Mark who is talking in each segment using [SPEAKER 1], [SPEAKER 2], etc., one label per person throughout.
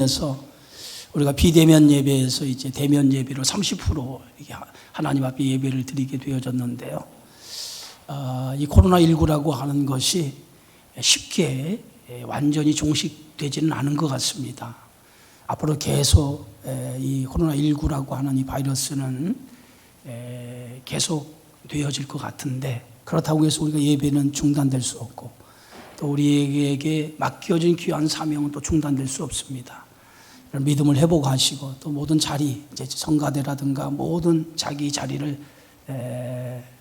[SPEAKER 1] 그래서 우리가 비대면 예배에서 이제 대면 예배로 30% 하나님 앞에 예배를 드리게 되어졌는데요. 이 코로나19라고 하는 것이 쉽게 완전히 종식되지는 않은 것 같습니다. 앞으로 계속 이 코로나19라고 하는 이 바이러스는 계속 되어질 것 같은데, 그렇다고 해서 우리가 예배는 중단될 수 없고 또 우리에게 맡겨진 귀한 사명은 또 중단될 수 없습니다. 믿음을 회복하시고 또 모든 자리, 이제 성가대라든가 모든 자기 자리를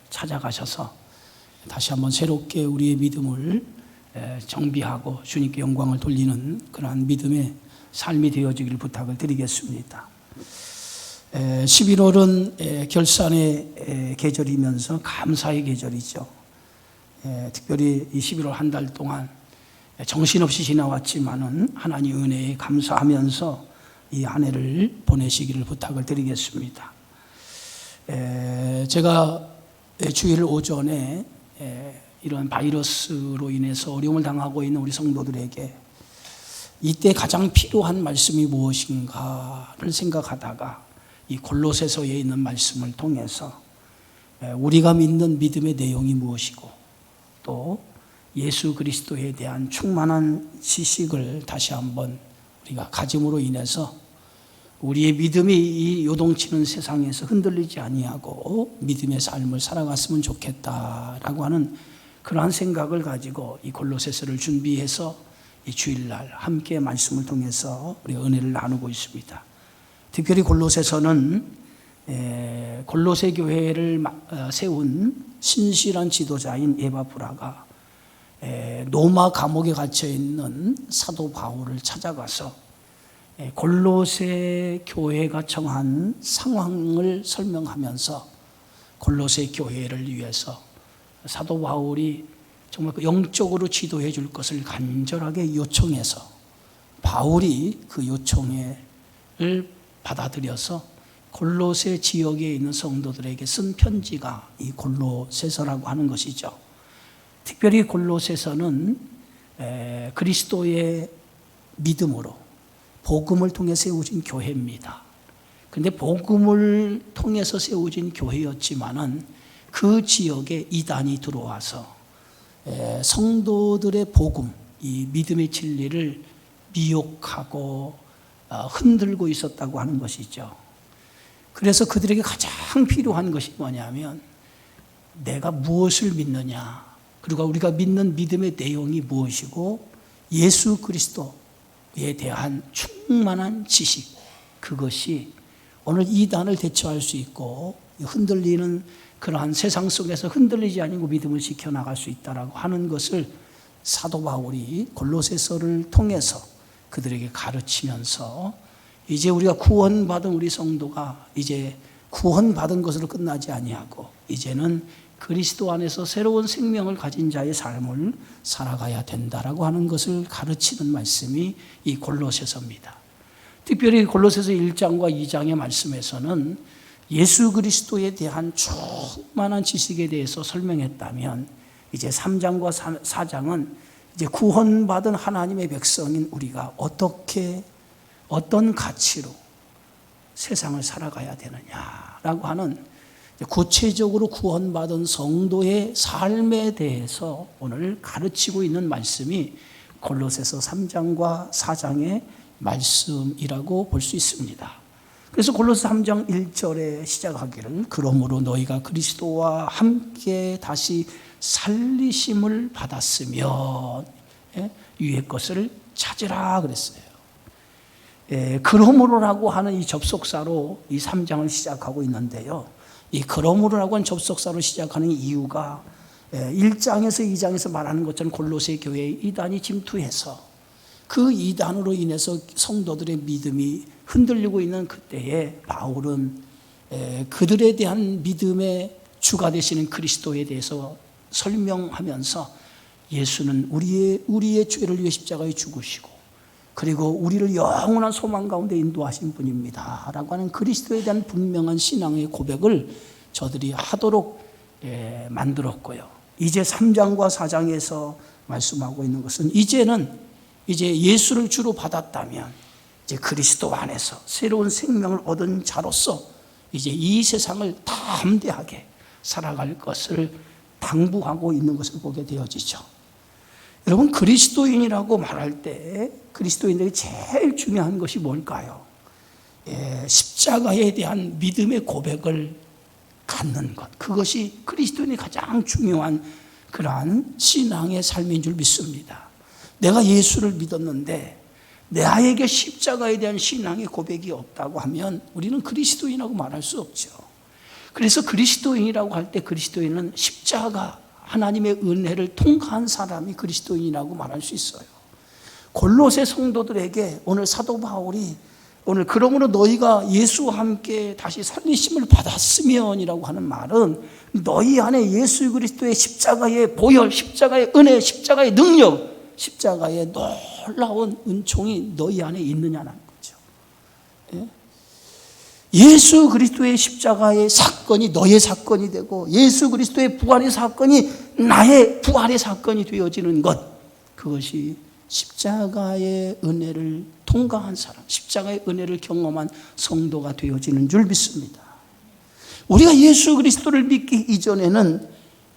[SPEAKER 1] 찾아가셔서 다시 한번 새롭게 우리의 믿음을 정비하고 주님께 영광을 돌리는 그러한 믿음의 삶이 되어지기를 부탁을 드리겠습니다. 11월은 결산의 계절이면서 감사의 계절이죠. 특별히 이 11월 한 달 동안 정신없이 지나왔지만은 하나님 은혜에 감사하면서 이 한 해를 보내시기를 부탁을 드리겠습니다. 제가 주일 오전에 이런 바이러스로 인해서 어려움을 당하고 있는 우리 성도들에게 이때 가장 필요한 말씀이 무엇인가를 생각하다가 이 골로새서에 있는 말씀을 통해서 우리가 믿는 믿음의 내용이 무엇이고 또 예수 그리스도에 대한 충만한 지식을 다시 한번 우리가 가짐으로 인해서 우리의 믿음이 이 요동치는 세상에서 흔들리지 아니하고 믿음의 삶을 살아갔으면 좋겠다라고 하는 그러한 생각을 가지고 이 골로새서를 준비해서 이 주일날 함께 말씀을 통해서 우리가 은혜를 나누고 있습니다. 특별히 골로새서는 골로새 교회를 세운 신실한 지도자인 에바브라가 로마 감옥에 갇혀 있는 사도 바울을 찾아가서 골로새 교회가 처한 상황을 설명하면서 골로새 교회를 위해서 사도 바울이 정말 영적으로 지도해 줄 것을 간절하게 요청해서 바울이 그 요청을 받아들여서 골로새 지역에 있는 성도들에게 쓴 편지가 이 골로새서라고 하는 것이죠. 특별히 골로새서는 그리스도의 믿음으로 복음을 통해 세워진 교회입니다. 그런데 복음을 통해서 세워진 교회였지만은 그 지역에 이단이 들어와서 성도들의 복음, 이 믿음의 진리를 미혹하고 흔들고 있었다고 하는 것이죠. 그래서 그들에게 가장 필요한 것이 뭐냐면 내가 무엇을 믿느냐, 그리고 우리가 믿는 믿음의 내용이 무엇이고 예수 그리스도에 대한 충만한 지식, 그것이 오늘 이단을 대처할 수 있고 흔들리는 그러한 세상 속에서 흔들리지 아니고 믿음을 지켜나갈 수 있다라고 하는 것을 사도 바울이 골로새서를 통해서 그들에게 가르치면서 이제 우리가 구원받은 우리 성도가 이제 구원받은 것으로 끝나지 아니하고 이제는 그리스도 안에서 새로운 생명을 가진 자의 삶을 살아가야 된다라고 하는 것을 가르치는 말씀이 이 골로새서입니다. 특별히 골로새서 1장과 2장의 말씀에서는 예수 그리스도에 대한 충만한 지식에 대해서 설명했다면 이제 3장과 4장은 이제 구원받은 하나님의 백성인 우리가 어떤 가치로 세상을 살아가야 되느냐라고 하는 구체적으로 구원받은 성도의 삶에 대해서 오늘 가르치고 있는 말씀이 골로새서 3장과 4장의 말씀이라고 볼 수 있습니다. 그래서 골로새 3장 1절에 시작하기를 그러므로 너희가 그리스도와 함께 다시 살리심을 받았으면 위의 것을 찾으라 그랬어요. 그러므로라고 하는 이 접속사로 이 3장을 시작하고 있는데요. 이 그러므로라고 하는 접속사로 시작하는 이유가 1장에서 2장에서 말하는 것처럼 골로새 교회의 이단이 침투해서 그 이단으로 인해서 성도들의 믿음이 흔들리고 있는 그때에 바울은 그들에 대한 믿음의 주가 되시는 그리스도에 대해서 설명하면서 예수는 우리의 죄를 위해 십자가에 죽으시고 그리고 우리를 영원한 소망 가운데 인도하신 분입니다 라고 하는 그리스도에 대한 분명한 신앙의 고백을 저들이 하도록 만들었고요. 이제 3장과 4장에서 말씀하고 있는 것은 이제 예수를 주로 받았다면 이제 그리스도 안에서 새로운 생명을 얻은 자로서 이제 이 세상을 담대하게 살아갈 것을 당부하고 있는 것을 보게 되어지죠. 여러분, 그리스도인이라고 말할 때 그리스도인들이 제일 중요한 것이 뭘까요? 십자가에 대한 믿음의 고백을 갖는 것, 그것이 그리스도인의 가장 중요한 그러한 신앙의 삶인 줄 믿습니다. 내가 예수를 믿었는데 나에게 십자가에 대한 신앙의 고백이 없다고 하면 우리는 그리스도인이라고 말할 수 없죠. 그래서 그리스도인이라고 할 때 그리스도인은 십자가, 하나님의 은혜를 통과한 사람이 그리스도인이라고 말할 수 있어요. 골로새 성도들에게 오늘 사도 바울이 오늘 그러므로 너희가 예수와 함께 다시 살리심을 받았으면이라고 하는 말은 너희 안에 예수 그리스도의 십자가의 보혈, 십자가의 은혜, 십자가의 능력, 십자가의 놀라운 은총이 너희 안에 있느냐는 거죠. 예수 그리스도의 십자가의 사건이 너의 사건이 되고 예수 그리스도의 부활의 사건이 나의 부활의 사건이 되어지는 것, 그것이 십자가의 은혜를 통과한 사람, 십자가의 은혜를 경험한 성도가 되어지는 줄 믿습니다. 우리가 예수 그리스도를 믿기 이전에는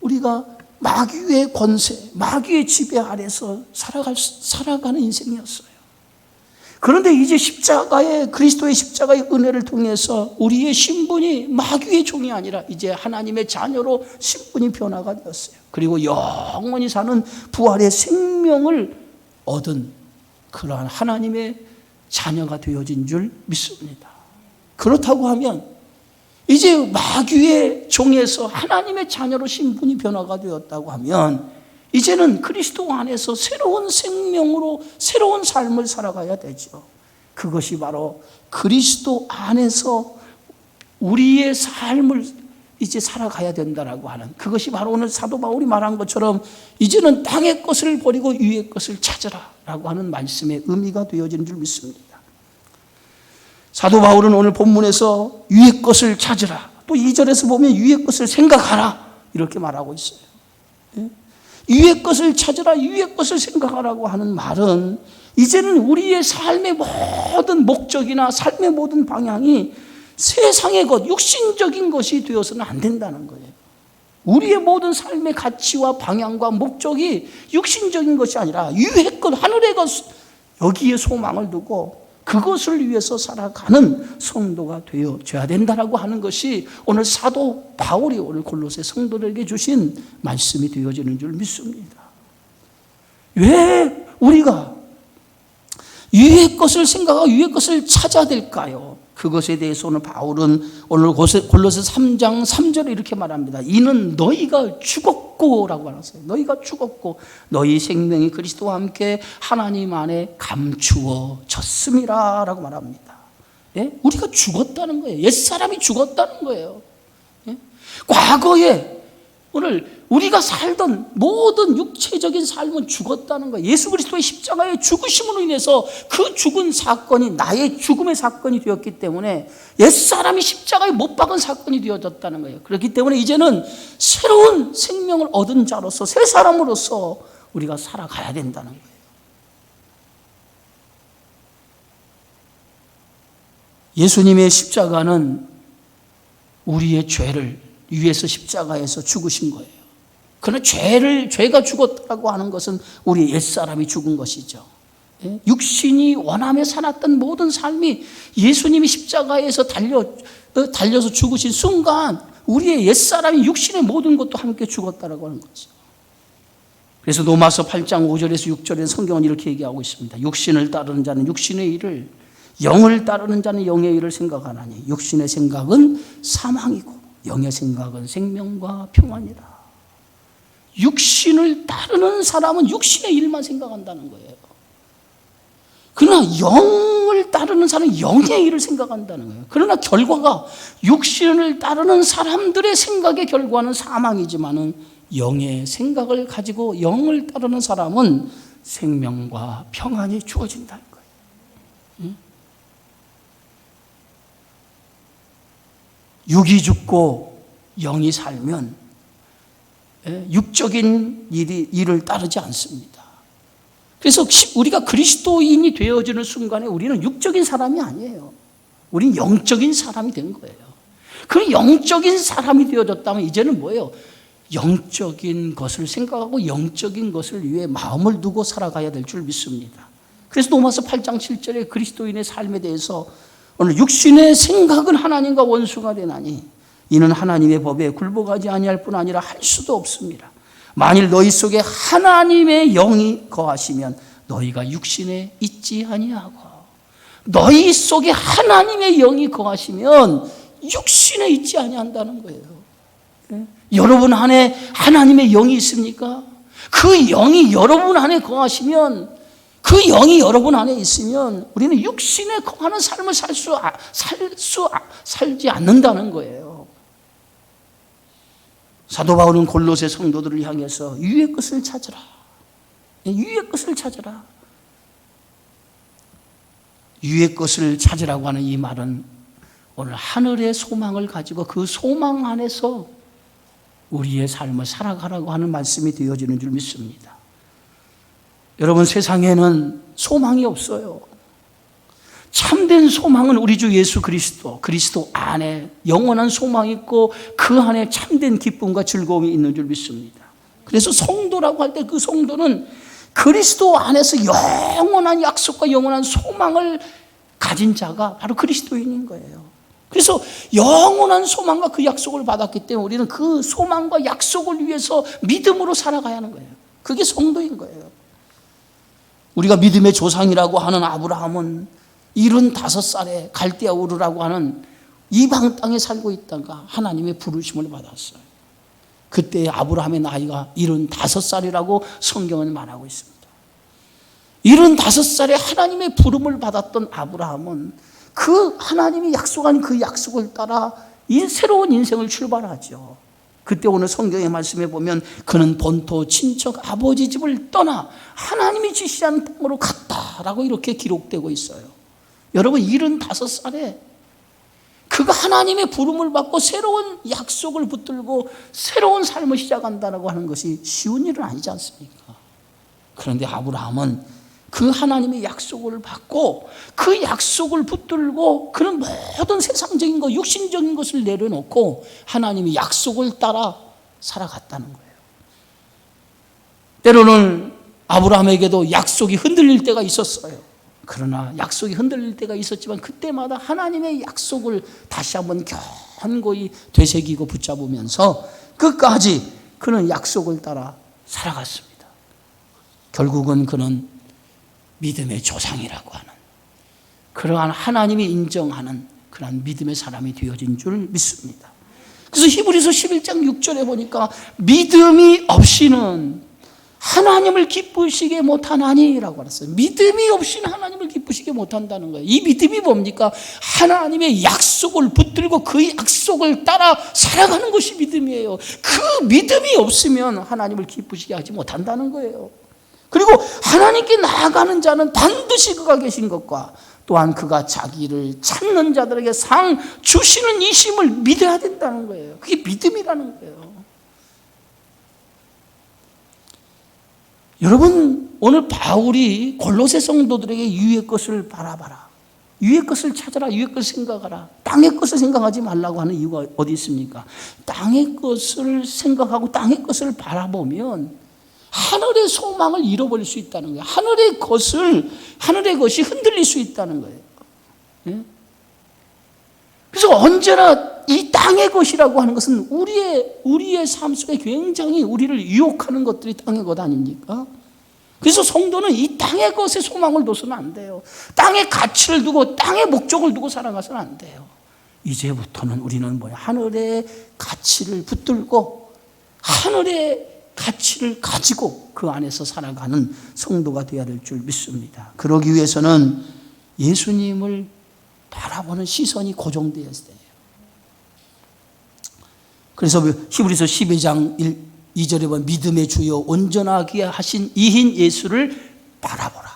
[SPEAKER 1] 우리가 마귀의 권세, 마귀의 지배 아래서 살아가는 인생이었어요. 그런데 이제 그리스도의 십자가의 은혜를 통해서 우리의 신분이 마귀의 종이 아니라 이제 하나님의 자녀로 신분이 변화가 되었어요. 그리고 영원히 사는 부활의 생명을 얻은 그러한 하나님의 자녀가 되어진 줄 믿습니다. 그렇다고 하면 이제 마귀의 종에서 하나님의 자녀로 신분이 변화가 되었다고 하면 이제는 그리스도 안에서 새로운 생명으로 새로운 삶을 살아가야 되죠. 그것이 바로 그리스도 안에서 우리의 삶을 이제 살아가야 된다라고 하는, 그것이 바로 오늘 사도 바울이 말한 것처럼 이제는 땅의 것을 버리고 위의 것을 찾으라라고 하는 말씀의 의미가 되어지는 줄 믿습니다. 사도 바울은 오늘 본문에서 위의 것을 찾으라, 또 2절에서 보면 위의 것을 생각하라 이렇게 말하고 있어요. 위의 것을 찾으라, 위의 것을 생각하라고 하는 말은 이제는 우리의 삶의 모든 목적이나 삶의 모든 방향이 세상의 것, 육신적인 것이 되어서는 안 된다는 거예요. 우리의 모든 삶의 가치와 방향과 목적이 육신적인 것이 아니라 위의 것, 하늘의 것, 여기에 소망을 두고 그것을 위해서 살아가는 성도가 되어져야 된다라고 하는 것이 오늘 사도 바울이 오늘 골로새 성도들에게 주신 말씀이 되어지는 줄 믿습니다. 왜 우리가 위의 것을 생각하고 위의 것을 찾아야 될까요? 그것에 대해서 오늘 바울은 오늘 골로새 3장 3절에 이렇게 말합니다. 이는 너희가 죽었고 라고 말했어요. 너희가 죽었고 너희 생명이 그리스도와 함께 하나님 안에 감추어졌음이라 라고 말합니다. 예? 우리가 죽었다는 거예요. 옛사람이 죽었다는 거예요. 예? 과거에 오늘 우리가 살던 모든 육체적인 삶은 죽었다는 거예요. 예수 그리스도의 십자가의 죽으심으로 인해서 그 죽은 사건이 나의 죽음의 사건이 되었기 때문에 옛사람이 십자가에 못 박은 사건이 되어졌다는 거예요. 그렇기 때문에 이제는 새로운 생명을 얻은 자로서 새 사람으로서 우리가 살아가야 된다는 거예요. 예수님의 십자가는 우리의 죄를 위에서 십자가에서 죽으신 거예요. 그러나 죄가 죽었다고 하는 것은 우리 옛사람이 죽은 것이죠. 육신이 원함에 살았던 모든 삶이 예수님이 십자가에서 달려서 죽으신 순간 우리의 옛사람이 육신의 모든 것도 함께 죽었다라고 하는 거죠. 그래서 로마서 8장 5절에서 6절에 성경은 이렇게 얘기하고 있습니다. 육신을 따르는 자는 육신의 일을, 영을 따르는 자는 영의 일을 생각하나니 육신의 생각은 사망이고 영의 생각은 생명과 평안이라. 육신을 따르는 사람은 육신의 일만 생각한다는 거예요. 그러나 영을 따르는 사람은 영의 일을 생각한다는 거예요. 그러나 결과가 육신을 따르는 사람들의 생각의 결과는 사망이지만은 영의 생각을 가지고 영을 따르는 사람은 생명과 평안이 주어진다는 거예요. 육이 죽고 영이 살면 육적인 일을 따르지 않습니다. 그래서 우리가 그리스도인이 되어지는 순간에 우리는 육적인 사람이 아니에요. 우리는 영적인 사람이 된 거예요. 그 영적인 사람이 되어졌다면 이제는 뭐예요? 영적인 것을 생각하고 영적인 것을 위해 마음을 두고 살아가야 될 줄 믿습니다. 그래서 로마서 8장 7절에 그리스도인의 삶에 대해서 오늘 육신의 생각은 하나님과 원수가 되나니 이는 하나님의 법에 굴복하지 아니할 뿐 아니라 할 수도 없습니다. 만일 너희 속에 하나님의 영이 거하시면 너희가 육신에 있지 아니하고, 너희 속에 하나님의 영이 거하시면 육신에 있지 아니한다는 거예요. 여러분 안에 하나님의 영이 있습니까? 그 영이 여러분 안에 거하시면, 그 영이 여러분 안에 있으면 우리는 육신에 거하는 삶을 살지 않는다는 거예요. 사도 바울은 골로새 성도들을 향해서 위의 것을 찾으라. 위의 것을 찾으라. 위의 것을 찾으라고 하는 이 말은 오늘 하늘의 소망을 가지고 그 소망 안에서 우리의 삶을 살아가라고 하는 말씀이 되어지는 줄 믿습니다. 여러분, 세상에는 소망이 없어요. 참된 소망은 우리 주 예수 그리스도 안에 영원한 소망이 있고 그 안에 참된 기쁨과 즐거움이 있는 줄 믿습니다. 그래서 성도라고 할 때 그 성도는 그리스도 안에서 영원한 약속과 영원한 소망을 가진 자가 바로 그리스도인인 거예요. 그래서 영원한 소망과 그 약속을 받았기 때문에 우리는 그 소망과 약속을 위해서 믿음으로 살아가야 하는 거예요. 그게 성도인 거예요. 우리가 믿음의 조상이라고 하는 아브라함은 75살에 갈대아 우르라고 하는 이방 땅에 살고 있다가 하나님의 부르심을 받았어요. 그때 아브라함의 나이가 75살이라고 성경은 말하고 있습니다. 75살에 하나님의 부름을 받았던 아브라함은 그 하나님이 약속한 그 약속을 따라 새로운 인생을 출발하죠. 그때 오늘 성경의 말씀에 보면 그는 본토 친척 아버지 집을 떠나 하나님이 지시한 땅으로 갔다라고 이렇게 기록되고 있어요. 여러분, 75살에 그가 하나님의 부름을 받고 새로운 약속을 붙들고 새로운 삶을 시작한다고 하는 것이 쉬운 일은 아니지 않습니까? 그런데 아브라함은 그 하나님의 약속을 받고 그 약속을 붙들고 그런 모든 세상적인 것, 육신적인 것을 내려놓고 하나님의 약속을 따라 살아갔다는 거예요. 때로는 아브라함에게도 약속이 흔들릴 때가 있었어요. 그러나 약속이 흔들릴 때가 있었지만 그때마다 하나님의 약속을 다시 한번 견고히 되새기고 붙잡으면서 끝까지 그는 약속을 따라 살아갔습니다. 결국은 그는 믿음의 조상이라고 하는, 그러한 하나님이 인정하는 그러한 믿음의 사람이 되어진 줄 믿습니다. 그래서 히브리서 11장 6절에 보니까 믿음이 없이는 하나님을 기쁘시게 못하나니라고 말했어요. 믿음이 없이는 하나님을 기쁘시게 못한다는 거예요. 이 믿음이 뭡니까? 하나님의 약속을 붙들고 그 약속을 따라 살아가는 것이 믿음이에요. 그 믿음이 없으면 하나님을 기쁘시게 하지 못한다는 거예요. 그리고 하나님께 나아가는 자는 반드시 그가 계신 것과 또한 그가 자기를 찾는 자들에게 상 주시는 이심을 믿어야 된다는 거예요. 그게 믿음이라는 거예요. 여러분, 오늘 바울이 골로새 성도들에게 위의 것을 바라봐라, 위의 것을 찾아라, 위의 것을 생각하라, 땅의 것을 생각하지 말라고 하는 이유가 어디 있습니까? 땅의 것을 생각하고 땅의 것을 바라보면 하늘의 소망을 잃어버릴 수 있다는 거예요. 하늘의 것이 흔들릴 수 있다는 거예요. 예? 그래서 언제나 이 땅의 것이라고 하는 것은 우리의 삶 속에 굉장히 우리를 유혹하는 것들이 땅의 것 아닙니까? 그래서 성도는 이 땅의 것에 소망을 둬서는 안 돼요. 땅의 가치를 두고 땅의 목적을 두고 살아가서는 안 돼요. 이제부터는 우리는 하늘의 가치를 붙들고 하늘의 가치를 가지고 그 안에서 살아가는 성도가 되어야 될 줄 믿습니다. 그러기 위해서는 예수님을 바라보는 시선이 고정되어야 돼요. 그래서 히브리서 12장 2절에 보면 믿음의 주요 온전하게 하신 이인 예수를 바라보라.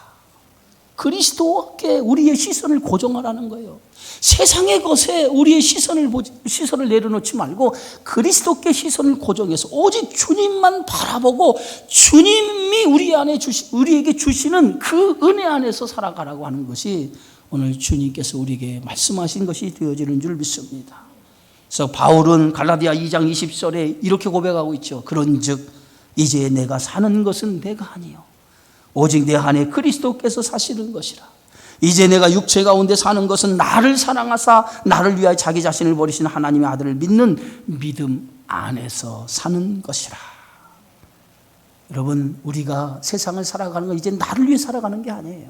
[SPEAKER 1] 그 그리스도께 우리의 시선을 고정하라는 거예요. 세상의 것에 우리의 시선을 내려놓지 말고 그리스도께 시선을 고정해서 오직 주님만 바라보고 주님이 우리에게 주시는 그 은혜 안에서 살아가라고 하는 것이 오늘 주님께서 우리에게 말씀하신 것이 되어지는 줄 믿습니다. 그래서 바울은 갈라디아 2장 20절에 이렇게 고백하고 있죠. 그런즉 이제 내가 사는 것은 내가 아니요 오직 내 안에 그리스도께서 사시는 것이라. 이제 내가 육체 가운데 사는 것은 나를 사랑하사 나를 위하여 자기 자신을 버리신 하나님의 아들을 믿는 믿음 안에서 사는 것이라. 여러분, 우리가 세상을 살아가는 건 이제 나를 위해 살아가는 게 아니에요.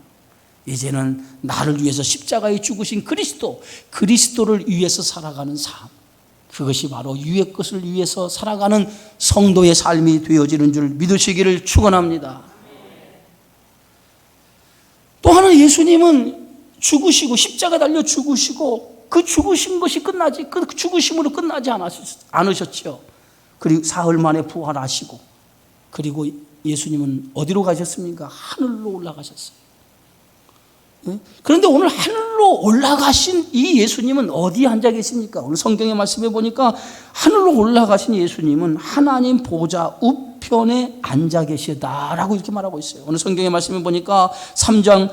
[SPEAKER 1] 이제는 나를 위해서 십자가에 죽으신 그리스도를 위해서 살아가는 삶, 그것이 바로 유의 것을 위해서 살아가는 성도의 삶이 되어지는 줄 믿으시기를 축원합니다. 또 하나, 예수님은 죽으시고 십자가 달려 죽으시고 그 죽으신 것이 그 죽으심으로 끝나지 않으셨죠. 그리고 사흘 만에 부활하시고, 그리고 예수님은 어디로 가셨습니까? 하늘로 올라가셨어요. 그런데 오늘 하늘로 올라가신 이 예수님은 어디에 앉아 계십니까? 오늘 성경의 말씀에 보니까 하늘로 올라가신 예수님은 하나님 보좌 우편에 앉아 계시다라고 이렇게 말하고 있어요. 오늘 성경의 말씀에 보니까 3장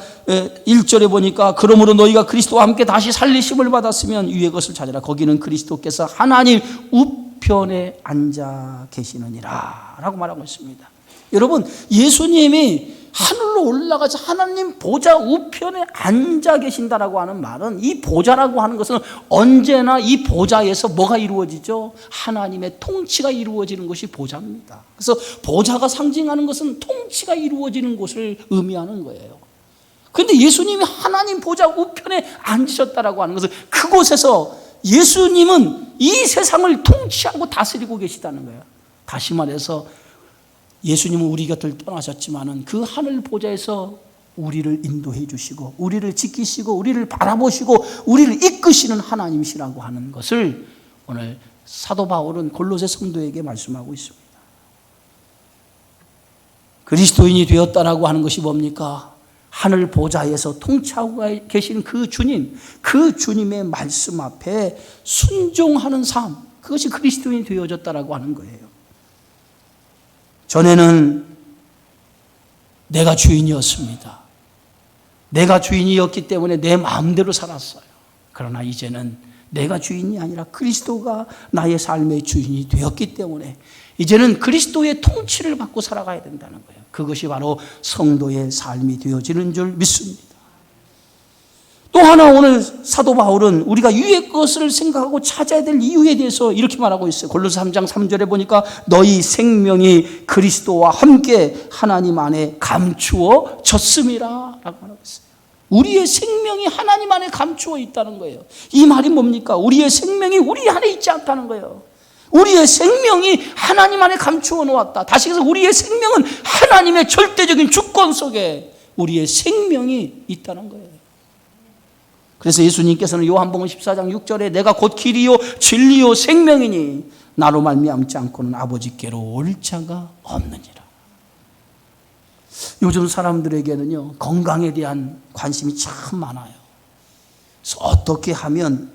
[SPEAKER 1] 1절에 보니까 그러므로 너희가 그리스도와 함께 다시 살리심을 받았으면 위의 것을 찾으라. 거기는 그리스도께서 하나님 우편에 앉아 계시느니라 라고 말하고 있습니다. 여러분, 예수님이 하늘로 올라가서 하나님 보좌 우편에 앉아 계신다라고 하는 말은, 이 보좌라고 하는 것은 언제나 이 보좌에서 뭐가 이루어지죠? 하나님의 통치가 이루어지는 것이 보좌입니다. 그래서 보좌가 상징하는 것은 통치가 이루어지는 곳을 의미하는 거예요. 그런데 예수님이 하나님 보좌 우편에 앉으셨다라고 하는 것은 그곳에서 예수님은 이 세상을 통치하고 다스리고 계시다는 거예요. 다시 말해서 예수님은 우리 곁을 떠나셨지만은 그 하늘 보좌에서 우리를 인도해 주시고 우리를 지키시고 우리를 바라보시고 우리를 이끄시는 하나님이시라고 하는 것을 오늘 사도 바울은 골로새 성도에게 말씀하고 있습니다. 그리스도인이 되었다라고 하는 것이 뭡니까? 하늘 보좌에서 통치하고 계신 그 주님의 말씀 앞에 순종하는 삶, 그것이 그리스도인이 되어졌다라고 하는 거예요. 전에는 내가 주인이었습니다. 내가 주인이었기 때문에 내 마음대로 살았어요. 그러나 이제는 내가 주인이 아니라 그리스도가 나의 삶의 주인이 되었기 때문에 이제는 그리스도의 통치를 받고 살아가야 된다는 거예요. 그것이 바로 성도의 삶이 되어지는 줄 믿습니다. 또 하나, 오늘 사도 바울은 우리가 유의 것을 생각하고 찾아야 될 이유에 대해서 이렇게 말하고 있어요. 골로새 3장 3절에 보니까 너희 생명이 그리스도와 함께 하나님 안에 감추어졌음이라 라고 말하고 있어요. 우리의 생명이 하나님 안에 감추어 있다는 거예요. 이 말이 뭡니까? 우리의 생명이 우리 안에 있지 않다는 거예요. 우리의 생명이 하나님 안에 감추어 놓았다. 다시 해서 우리의 생명은 하나님의 절대적인 주권 속에 우리의 생명이 있다는 거예요. 그래서 예수님께서는 요한복음 14장 6절에 내가 곧 길이요 진리요 생명이니 나로 말미암지 않고는 아버지께로 올 자가 없느니라. 요즘 사람들에게는요, 건강에 대한 관심이 참 많아요. 그래서 어떻게 하면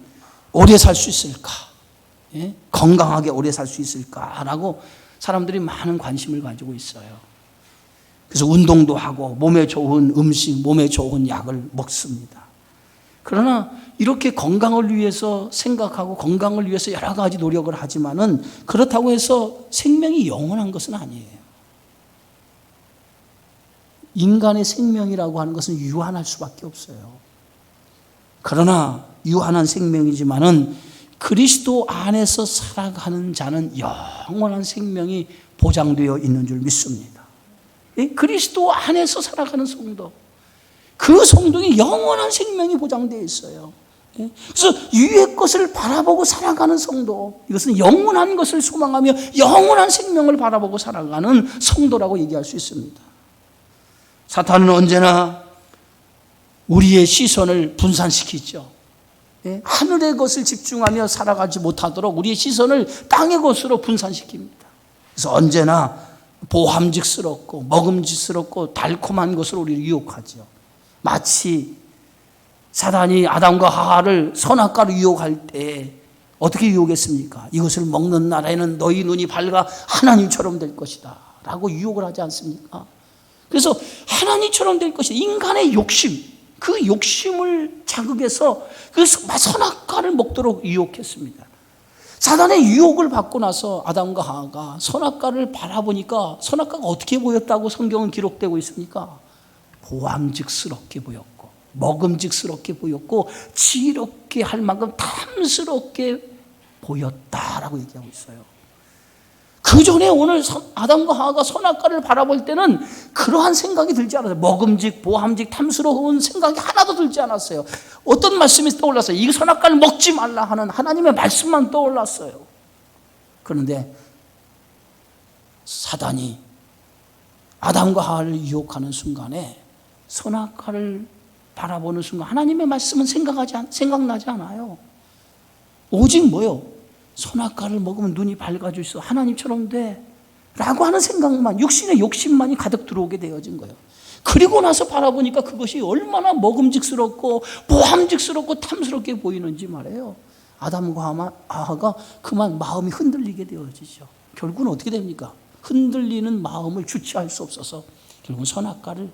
[SPEAKER 1] 오래 살 수 있을까? 예? 건강하게 오래 살 수 있을까라고 사람들이 많은 관심을 가지고 있어요. 그래서 운동도 하고 몸에 좋은 음식, 몸에 좋은 약을 먹습니다. 그러나 이렇게 건강을 위해서 생각하고 건강을 위해서 여러 가지 노력을 하지만은 그렇다고 해서 생명이 영원한 것은 아니에요. 인간의 생명이라고 하는 것은 유한할 수밖에 없어요. 그러나 유한한 생명이지만은 그리스도 안에서 살아가는 자는 영원한 생명이 보장되어 있는 줄 믿습니다. 그리스도 안에서 살아가는 성도, 그 성도에 영원한 생명이 보장되어 있어요. 그래서 유의 것을 바라보고 살아가는 성도, 이것은 영원한 것을 소망하며 영원한 생명을 바라보고 살아가는 성도라고 얘기할 수 있습니다. 사탄은 언제나 우리의 시선을 분산시키죠. 하늘의 것을 집중하며 살아가지 못하도록 우리의 시선을 땅의 것으로 분산시킵니다. 그래서 언제나 보함직스럽고 먹음직스럽고 달콤한 것으로 우리를 유혹하죠. 마치 사단이 아담과 하와를 선악과로 유혹할 때 어떻게 유혹했습니까? 이것을 먹는 날에는 너희 눈이 밝아 하나님처럼 될 것이다 라고 유혹을 하지 않습니까? 그래서 하나님처럼 될 것이다. 인간의 욕심, 그 욕심을 자극해서 그 선악과를 먹도록 유혹했습니다. 사단의 유혹을 받고 나서 아담과 하와가 선악과를 바라보니까 선악과가 어떻게 보였다고 성경은 기록되고 있습니까? 보암직스럽게 보였고 먹음직스럽게 보였고 지혜롭게 할 만큼 탐스럽게 보였다라고 얘기하고 있어요. 그 전에 오늘 아담과 하와가 선악과를 바라볼 때는 그러한 생각이 들지 않았어요. 먹음직, 보암직, 탐스러운 생각이 하나도 들지 않았어요. 어떤 말씀이 떠올랐어요? 이 선악과를 먹지 말라 하는 하나님의 말씀만 떠올랐어요. 그런데 사단이 아담과 하와를 유혹하는 순간에 선악과를 바라보는 순간 하나님의 말씀은 생각나지 않아요. 오직 뭐요? 선악과를 먹으면 눈이 밝아질 수 있어. 하나님처럼 돼. 라고 하는 생각만, 육신의 욕심만이 가득 들어오게 되어진 거예요. 그리고 나서 바라보니까 그것이 얼마나 먹음직스럽고 보암직스럽고 탐스럽게 보이는지 말이에요. 아담과 하와가 그만 마음이 흔들리게 되어지죠. 결국은 어떻게 됩니까? 흔들리는 마음을 주체할 수 없어서 결국은 선악과를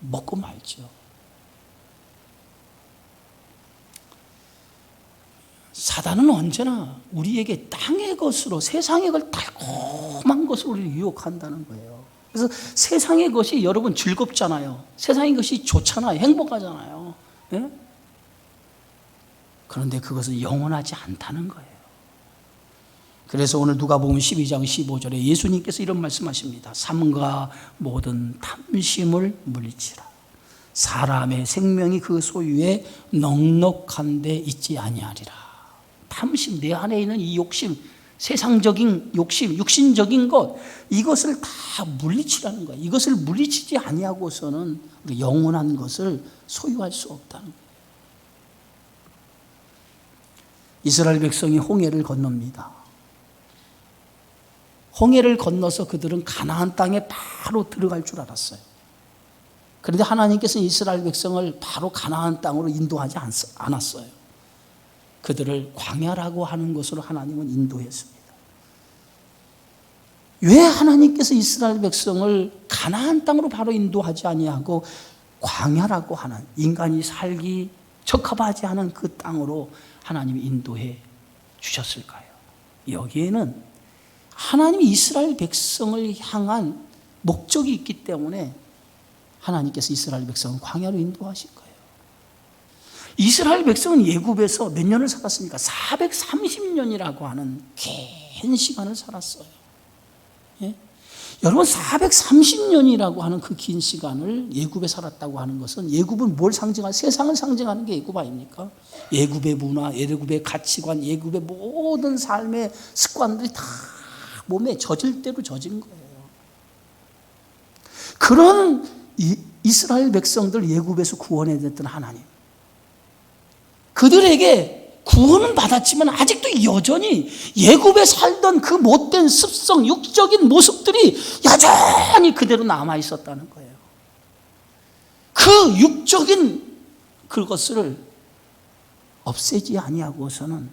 [SPEAKER 1] 먹고 말죠. 사단은 언제나 우리에게 땅의 것으로 세상의 걸 달콤한 것으로 우리를 유혹한다는 거예요. 그래서 세상의 것이 여러분 즐겁잖아요. 세상의 것이 좋잖아요. 행복하잖아요. 네? 그런데 그것은 영원하지 않다는 거예요. 그래서 오늘 누가복음 12장 15절에 예수님께서 이런 말씀하십니다. 삼가 모든 탐심을 물리치라. 사람의 생명이 그 소유에 넉넉한 데 있지 아니하리라. 탐심, 내 안에 있는 이 욕심, 세상적인 욕심, 육신적인 것, 이것을 다 물리치라는 거예요. 이것을 물리치지 아니하고서는 영원한 것을 소유할 수 없다는 거예요. 이스라엘 백성이 홍해를 건넙니다. 홍해를 건너서 그들은 가나안 땅에 바로 들어갈 줄 알았어요. 그런데 하나님께서는 이스라엘 백성을 바로 가나안 땅으로 인도하지 않았어요. 그들을 광야라고 하는 것으로 하나님은 인도했습니다. 왜 하나님께서 이스라엘 백성을 가나안 땅으로 바로 인도하지 아니하고 광야라고 하는 인간이 살기 적합하지 않은 그 땅으로 하나님이 인도해 주셨을까요? 여기에는 하나님이 이스라엘 백성을 향한 목적이 있기 때문에 하나님께서 이스라엘 백성을 광야로 인도하실 거예요. 이스라엘 백성은 예굽에서 몇 년을 살았습니까? 430년이라고 하는 긴 시간을 살았어요. 예? 여러분 430년이라고 하는 그 긴 시간을 예굽에 살았다고 하는 것은 예굽은 뭘 상징하는, 세상을 상징하는 게 예굽 아닙니까? 예굽의 문화, 예굽의 가치관, 예굽의 모든 삶의 습관들이 다 몸에 젖을 대로 젖은 거예요. 그런 이스라엘 백성들 예굽에서 구원해냈던 하나님, 그들에게 구원은 받았지만 아직도 여전히 예굽에 살던 그 못된 습성, 육적인 모습들이 여전히 그대로 남아있었다는 거예요. 그 육적인 그것을 없애지 아니하고서는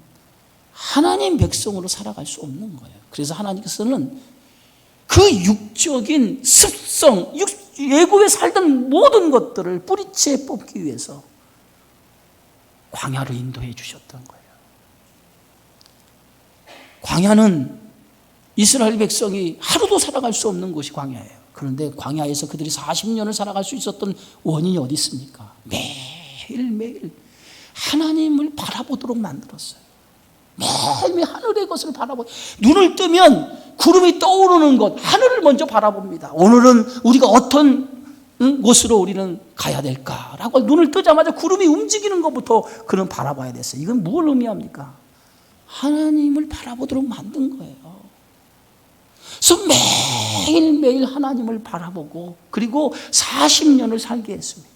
[SPEAKER 1] 하나님 백성으로 살아갈 수 없는 거예요. 그래서 하나님께서는 그 육적인 습성, 예굽에 살던 모든 것들을 뿌리채 뽑기 위해서 광야로 인도해 주셨던 거예요. 광야는 이스라엘 백성이 하루도 살아갈 수 없는 곳이 광야예요. 그런데 광야에서 그들이 40년을 살아갈 수 있었던 원인이 어디 있습니까? 매일매일 하나님을 바라보도록 만들었어요. 매일매일 하늘의 것을 바라보고, 눈을 뜨면 구름이 떠오르는 것, 하늘을 먼저 바라봅니다. 오늘은 우리가 어떤 곳으로 우리는 가야 될까라고 눈을 뜨자마자 구름이 움직이는 것부터 그는 바라봐야 됐어요. 이건 뭘 의미합니까? 하나님을 바라보도록 만든 거예요. 그래서 매일매일 하나님을 바라보고 그리고 40년을 살게 했습니다.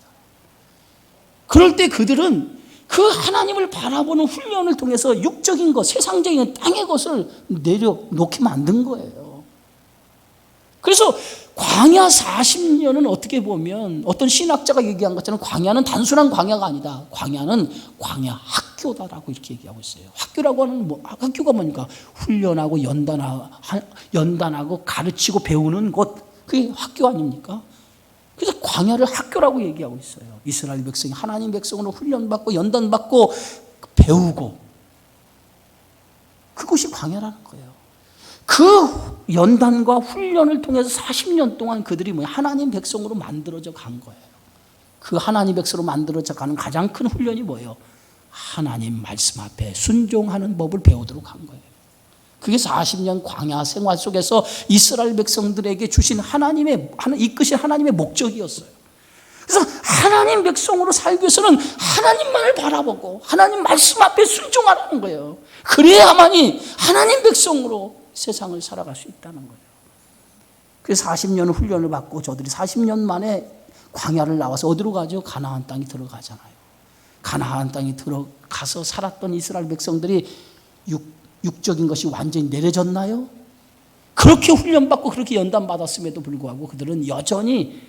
[SPEAKER 1] 그럴 때 그들은 그 하나님을 바라보는 훈련을 통해서 육적인 것, 세상적인 땅의 것을 내려놓게 만든 거예요. 그래서 광야 40년은 어떻게 보면 어떤 신학자가 얘기한 것처럼 광야는 단순한 광야가 아니다. 광야는 광야 학교다라고 이렇게 얘기하고 있어요. 학교라고 하는 학교가 뭡니까? 훈련하고 연단하고 가르치고 배우는 곳, 그게 학교 아닙니까? 그래서 광야를 학교라고 얘기하고 있어요. 이스라엘 백성이 하나님 백성으로 훈련받고 연단받고 배우고, 그것이 광야라는 거예요. 그 연단과 훈련을 통해서 40년 동안 그들이 하나님 백성으로 만들어져 간 거예요. 그 하나님 백성으로 만들어져 가는 가장 큰 훈련이 뭐예요? 하나님 말씀 앞에 순종하는 법을 배우도록 한 거예요. 그게 40년 광야 생활 속에서 이스라엘 백성들에게 주신 이끄신 하나님의 목적이었어요. 그래서 하나님 백성으로 살기 위해서는 하나님만을 바라보고 하나님 말씀 앞에 순종하라는 거예요. 그래야만이 하나님 백성으로 세상을 살아갈 수 있다는 거예요. 그래서 40년 훈련을 받고 저들이 40년 만에 광야를 나와서 어디로 가죠? 가나안 땅에 들어가잖아요. 가나안 땅에 들어가서 살았던 이스라엘 백성들이 육적인 것이 완전히 내려졌나요? 그렇게 훈련받고 그렇게 연단받았음에도 불구하고 그들은 여전히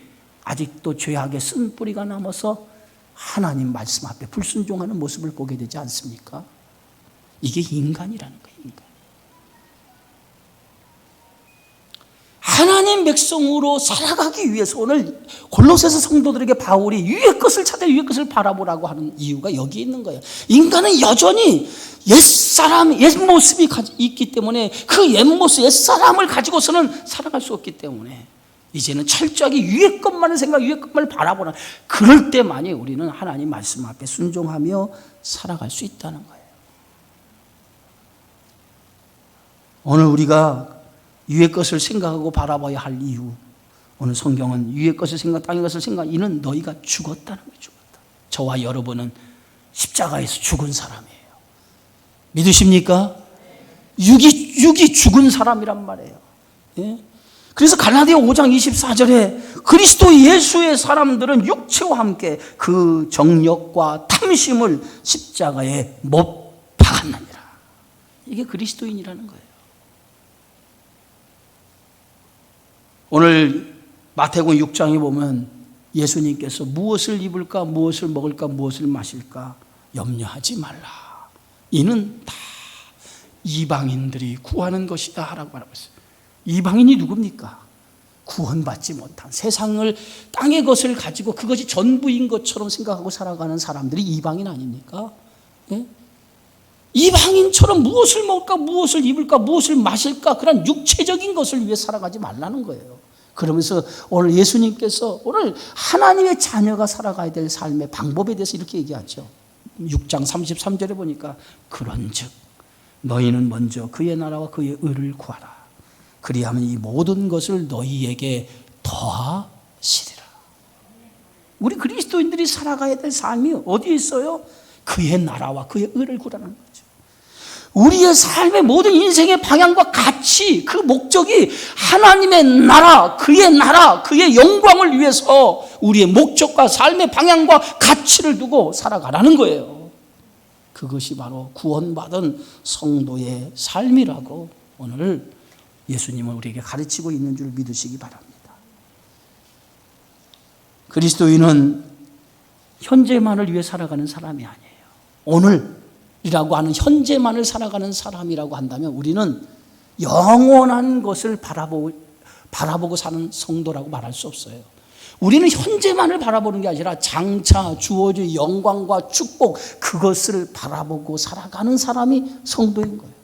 [SPEAKER 1] 아직도 죄악의 쓴뿌리가 남아서 하나님 말씀 앞에 불순종하는 모습을 보게 되지 않습니까? 이게 인간이라는 거예요. 인간. 하나님 백성으로 살아가기 위해서 오늘 골로새서 성도들에게 바울이 위의 것을 찾아 위의 것을 바라보라고 하는 이유가 여기 있는 거예요. 인간은 여전히 옛사람, 옛모습이 있기 때문에 그 옛모습, 옛사람을 가지고서는 살아갈 수 없기 때문에 이제는 철저하게 위의 것만을 생각, 위의 것만을 바라보라. 그럴 때만이 우리는 하나님 말씀 앞에 순종하며 살아갈 수 있다는 거예요. 오늘 우리가 위의 것을 생각하고 바라봐야 할 이유, 오늘 성경은 위의 것을 생각, 땅의 것을 생각, 이는 너희가 죽었다는 거예요. 죽었다. 저와 여러분은 십자가에서 죽은 사람이에요. 믿으십니까? 육이 죽은 사람이란 말이에요. 예? 그래서 갈라디아 5장 24절에 그리스도 예수의 사람들은 육체와 함께 그 정욕과 탐심을 십자가에 못 박았느니라. 이게 그리스도인이라는 거예요. 오늘 마태복음 6장에 보면 예수님께서 무엇을 입을까, 무엇을 먹을까, 무엇을 마실까 염려하지 말라. 이는 다 이방인들이 구하는 것이다 라고 말하고 있어요. 이방인이 누굽니까? 구원받지 못한 세상을, 땅의 것을 가지고 그것이 전부인 것처럼 생각하고 살아가는 사람들이 이방인 아닙니까? 예? 이방인처럼 무엇을 먹을까, 무엇을 입을까, 무엇을 마실까, 그런 육체적인 것을 위해 살아가지 말라는 거예요. 그러면서 오늘 예수님께서 오늘 하나님의 자녀가 살아가야 될 삶의 방법에 대해서 이렇게 얘기하죠. 6장 33절에 보니까 그런즉 너희는 먼저 그의 나라와 그의 의를 구하라. 그리하면 이 모든 것을 너희에게 더하시리라. 우리 그리스도인들이 살아가야 될 삶이 어디에 있어요? 그의 나라와 그의 의를 구하라는 거죠. 우리의 삶의 모든 인생의 방향과 가치, 그 목적이 하나님의 나라, 그의 영광을 위해서 우리의 목적과 삶의 방향과 가치를 두고 살아가라는 거예요. 그것이 바로 구원받은 성도의 삶이라고 오늘 예수님은 우리에게 가르치고 있는 줄 믿으시기 바랍니다. 그리스도인은 현재만을 위해 살아가는 사람이 아니에요. 오늘이라고 하는 현재만을 살아가는 사람이라고 한다면 우리는 영원한 것을 바라보고 사는 성도라고 말할 수 없어요. 우리는 현재만을 바라보는 게 아니라 장차 주어질 영광과 축복, 그것을 바라보고 살아가는 사람이 성도인 거예요.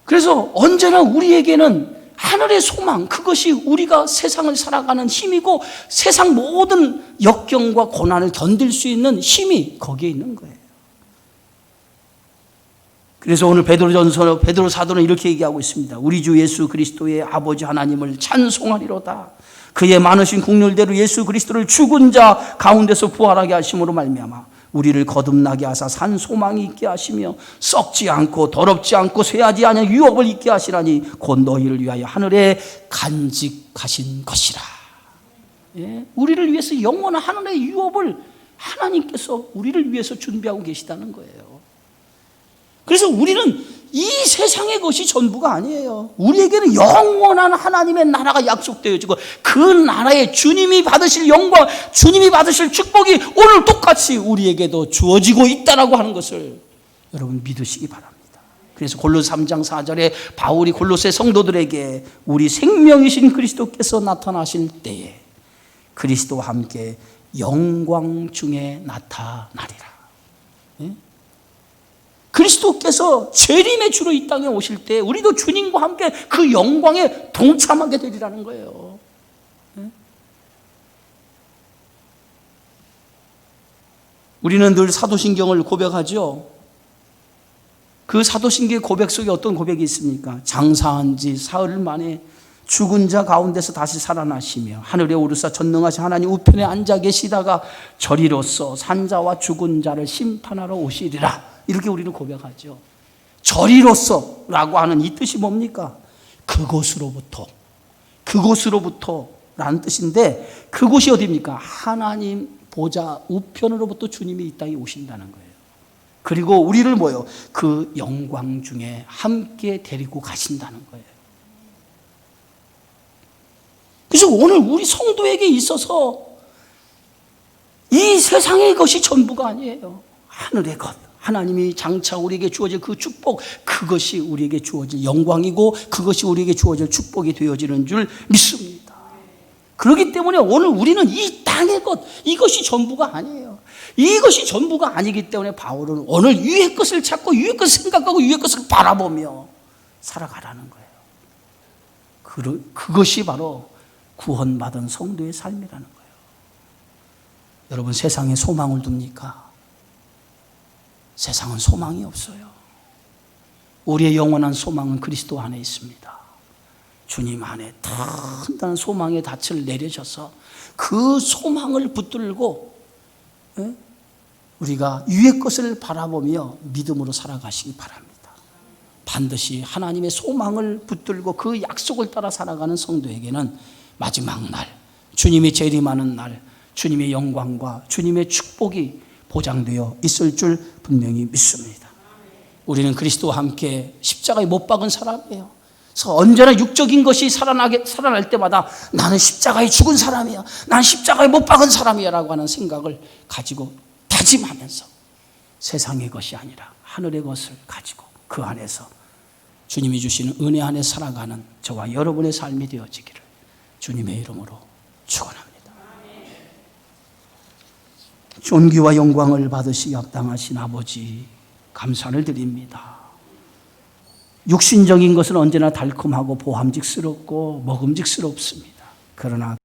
[SPEAKER 1] 그래서 언제나 우리에게는 하늘의 소망, 그것이 우리가 세상을 살아가는 힘이고 세상 모든 역경과 고난을 견딜 수 있는 힘이 거기에 있는 거예요. 그래서 오늘 베드로 사도는 이렇게 얘기하고 있습니다. 우리 주 예수 그리스도의 아버지 하나님을 찬송하리로다. 그의 많으신 국률대로 예수 그리스도를 죽은 자 가운데서 부활하게 하심으로 말미암아 우리를 거듭나게 하사 산 소망이 있게 하시며 썩지 않고 더럽지 않고 쇠하지 않은 유업을 있게 하시라니 곧 너희를 위하여 하늘에 간직하신 것이라. 예? 우리를 위해서 영원한 하늘의 유업을 하나님께서 우리를 위해서 준비하고 계시다는 거예요. 그래서 우리는 이 세상의 것이 전부가 아니에요. 우리에게는 영원한 하나님의 나라가 약속되어지고 그 나라에 주님이 받으실 영광, 주님이 받으실 축복이 오늘 똑같이 우리에게도 주어지고 있다라고 하는 것을 여러분 믿으시기 바랍니다. 그래서 골로새 3장 4절에 바울이 골로새 성도들에게 우리 생명이신 그리스도께서 나타나실 때에 그리스도와 함께 영광 중에 나타나리라. 예? 그리스도께서 재림의 주로 이 땅에 오실 때 우리도 주님과 함께 그 영광에 동참하게 되리라는 거예요. 우리는 늘 사도신경을 고백하죠. 그 사도신경의 고백 속에 어떤 고백이 있습니까? 장사한 지 사흘 만에 죽은 자 가운데서 다시 살아나시며 하늘에 오르사 전능하신 하나님 우편에 앉아 계시다가 저리로서 산자와 죽은 자를 심판하러 오시리라. 이렇게 우리는 고백하죠. 저리로서라고 하는 이 뜻이 뭡니까? 그곳으로부터라는 뜻인데 그곳이 어디입니까? 하나님 보좌 우편으로부터 주님이 이 땅에 오신다는 거예요. 그리고 우리를 뭐요? 그 영광 중에 함께 데리고 가신다는 거예요. 그래서 오늘 우리 성도에게 있어서 이 세상의 것이 전부가 아니에요. 하늘의 것, 하나님이 장차 우리에게 주어질 그 축복, 그것이 우리에게 주어질 영광이고 그것이 우리에게 주어질 축복이 되어지는 줄 믿습니다. 그렇기 때문에 오늘 우리는 이 땅의 것, 이것이 전부가 아니에요. 이것이 전부가 아니기 때문에 바울은 오늘 위의 것을 찾고 위의 것을 생각하고 위의 것을 바라보며 살아가라는 거예요. 그것이 바로 구원받은 성도의 삶이라는 거예요. 여러분, 세상에 소망을 둡니까? 세상은 소망이 없어요. 우리의 영원한 소망은 그리스도 안에 있습니다. 주님 안에 단단한 소망의 닻을 내려줘서 그 소망을 붙들고 우리가 위의 것을 바라보며 믿음으로 살아가시기 바랍니다. 반드시 하나님의 소망을 붙들고 그 약속을 따라 살아가는 성도에게는 마지막 날, 주님이 재림하는 날, 주님의 영광과 주님의 축복이 보장되어 있을 줄 분명히 믿습니다. 우리는 그리스도와 함께 십자가에 못 박은 사람이에요. 그래서 언제나 육적인 것이 살아날 때마다 나는 십자가에 죽은 사람이야, 나는 십자가에 못 박은 사람이야 라고 하는 생각을 가지고 다짐하면서 세상의 것이 아니라 하늘의 것을 가지고 그 안에서 주님이 주시는 은혜 안에 살아가는 저와 여러분의 삶이 되어지기를 주님의 이름으로 축원합니다. 존귀와 영광을 받으시 합당하신 아버지, 감사를 드립니다. 육신적인 것은 언제나 달콤하고 보함직스럽고 먹음직스럽습니다. 그러나